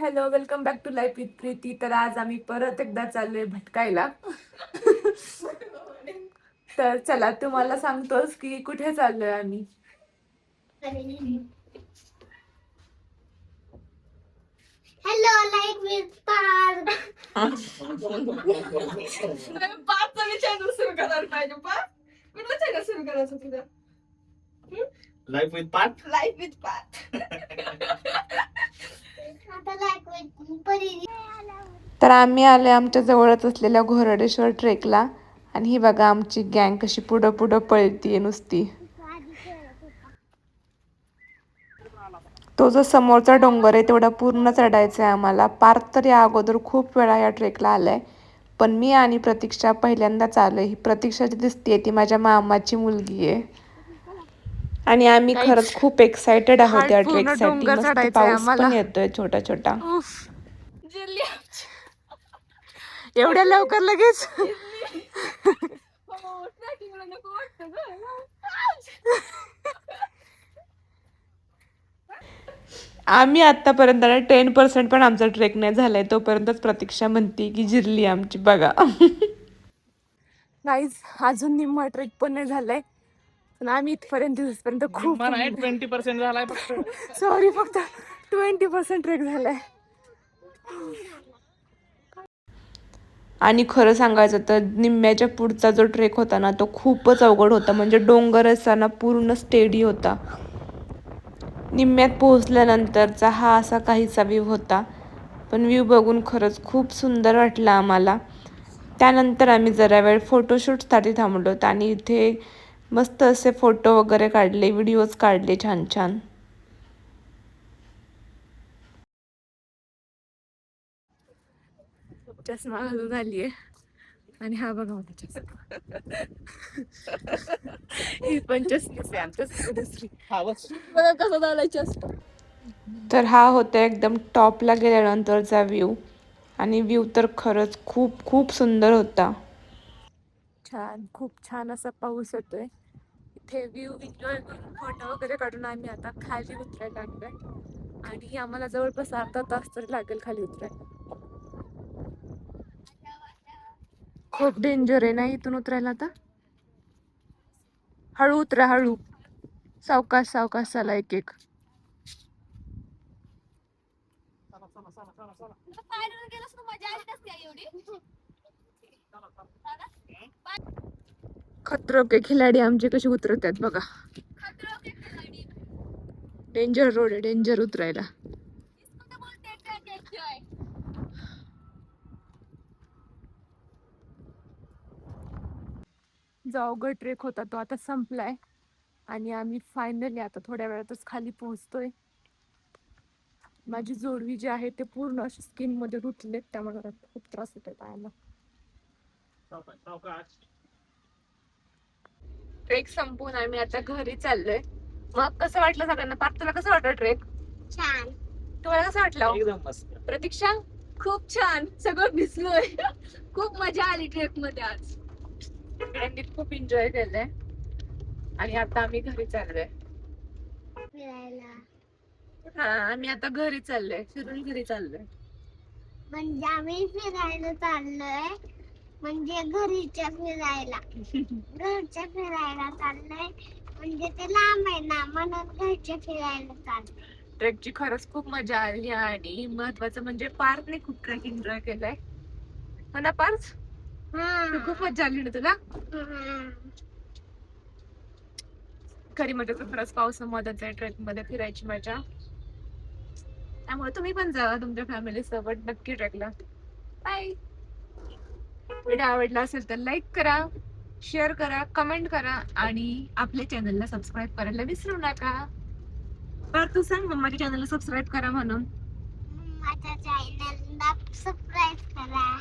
Hello, welcome back to life with Preeti. तर आज आम्ही परत एकदा चाललोय भटकायला. तर चला तुम्हाला सांगतोस की कुठे चाललोय आम्ही. Hello life with Parth. पाचचा चॅनल सुरू करायला पाहिजे. पाच कुठलं चॅनल सुरू करायचं तुझं? Life with Parth. Life with Parth. आता लाईफ विथ परी. तर आम्ही आले आमच्या जवळच असलेल्या घोरडेश्वर ट्रेकला. आणि ही बघा आमची गँग कशी पुढं पुढं पळतीये नुसती. तो जो समोरचा डोंगर आहे तेवढा पूर्ण चढायचा आहे आम्हाला. पार्थ तर या अगोदर खूप वेळा या ट्रेकला आलाय, पण मी आणि प्रतीक्षा पहिल्यांदाच आलोय. ही प्रतीक्षा जी दिसतीये ती माझ्या मामाची मुलगी आहे. आणि आम्ही खरंच खूप एक्सायटेड आहोत या ट्रेकसाठी. मस्त पाऊस पण येतोय छोटा छोटा. एवढ्या लवकर लगेच आम्ही आतापर्यंत 10% पण आमचा ट्रेक नाही झालाय, तोपर्यंतच प्रतीक्षा म्हणते की जिरली आमची बघा. नाहीच, अजून निम्मा ट्रेक पण नाही झालाय. पण आम्ही इथपर्यंत खूप 20% झालाय फक्त. सॉरी, फक्त 20% ट्रेक झालाय. आणि खरं सांगायचं तर निम्म्याच्या पुढचा जो ट्रेक होता ना तो खूपच अवघड होता. म्हणजे डोंगर असताना पूर्ण स्टेडी होता. निम्म्यात पोहोचल्यानंतरचा हा असा काहीसा व्ह्यू होता. पण व्ह्यू बघून खरंच खूप सुंदर वाटलं आम्हाला. त्यानंतर आम्ही जरा वेळ फोटोशूटसाठी थांबलो आणि इथे मस्त असे फोटो वगैरे काढले, व्हिडिओज काढले छान छान. चष्मा घालून आलीये आणि हा बघा माझा चष्मा. ही पण चष्मीच आहे आमच्या दुसरी. बघा कसा झालाय चष्मा. तर हा होता एकदम टॉपला गेल्यानंतरचा व्ह्यू. आणि व्ह्यू तर खरंच खूप खूप सुंदर होता. छान, खूप छान असा पाऊस येतोय. इथे व्ह्यू एन्जॉय करून फोटो वगैरे काढून आम्ही आता खाली उतरायला लागलोय. आणि आम्हाला जवळपास अर्धा तास तरी लागेल खाली उतरायला. खूप डेंजर आहे ना इथून उतरायला. आता हळू उतरा, हळू, सावकाश सावकाश, चला एक एक. खतरो के खिलाडी आमचे कसे उतरतात बघा. डेंजर रोड आहे, डेंजर उतरायला. जो अवघड ट्रेक होता तो आता संपलाय. आणि आम्ही फायनली आता थोड्या वेळातच खाली पोहोचतोय. माझी जोडवी जी आहे ते पूर्ण अशी स्किन मध्ये रुतले, त्यामुळे मला खूप त्रास होतोय पायाला. ट्रेक संपून आम्ही आता घरी चाललोय. मग कसं वाटलं सगळ्यांना? पार्थ, तुला कसं वाटलं ट्रेक? छान. तुम्हाला कसं वाटलं? एकदम मस्त. प्रतीक्षा? खूप छान, सगळं भिजलोय. खूप मजा आली ट्रेक मध्ये आज. सगळ्यांनी खूप एन्जॉय केलंय. आणि आता आम्ही घरी चाललोय. फिरायला हा, आम्ही आता घरी चाललोय, फिरून घरी चाललोय. म्हणजे आम्ही फिरायला चाललोय, म्हणजे घरच्या फिरायला. घरच्या फिरायला चाललोय म्हणजे ते लांब आहे ना, म्हणून घरच्या फिरायला चाललोय. ट्रेकची खरंच खूप मजा आली. आणि महत्वाचं म्हणजे पार्थने खूप ट्रेक एन्जॉय केलाय. हो ना पार्थ? खूप मजा आली ना तुला? खरी मजा तर खरंच पावसामध्येच आहे, ट्रेक मध्ये फिरायची मजा. त्यामुळे तुम्ही पण जा तुमच्या फॅमिली सोबत नक्की ट्रेकला. बाय. व्हिडिओ आवडला असेल तर लाईक करा, शेअर करा, कमेंट करा आणि आपल्या चॅनलला सबस्क्राईब करायला विसरू नका. तर तू सांग मग माझ्या चॅनलला सबस्क्राईब करा म्हणून. माझ्या चॅनलला सबस्क्राईब करा.